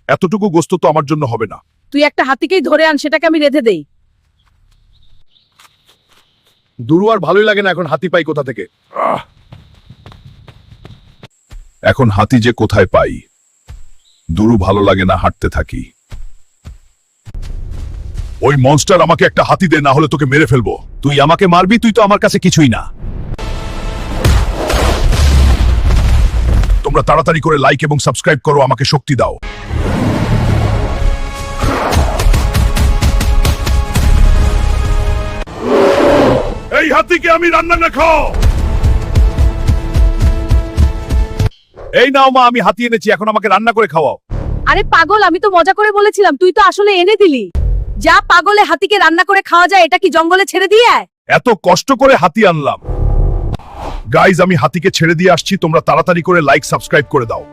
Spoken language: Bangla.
এতটুকু গোস্ত তো আমার জন্য হবে না। তুই একটা হাতিকেই ধরে আন, সেটাকে আমি রেঁধে দেই। দুরু আর ভালোই লাগে না এখন, হাতি পাই কোথা থেকে? এখন হাতি যে কোথায় পাই? দুরু ভালো লাগে না, হাঁটতে থাকি। ওই মনস্টার আমাকে একটা হাতি দে, না হলে তোকে মেরে ফেলবো। তুই আমাকে মারবি? তুই তো আমার কাছে কিছুই না। তোমরা তাড়াতাড়ি করে লাইক এবং সাবস্ক্রাইব করো, আমাকে শক্তি দাও। এই হাতিকে আমি রান্না না খাও। এই নাও মা, আমি হাতি এনেছি, এখন আমাকে রান্না করে খাওয়াও। আরে পাগল, আমি তো মজা করে বলেছিলাম, তুই তো আসলে এনে দিলি। যা পাগলে, হাতিকে রান্না করে খাওয়া যায়, এটা কি জঙ্গলে ছেড়ে দিয়ে আয়। এত কষ্ট করে হাতি আনলাম। গাইজ, আমি হাতিকে ছেড়ে দিয়ে আসছি, তোমরা তাড়াতাড়ি করে লাইক সাবস্ক্রাইব করে দাও।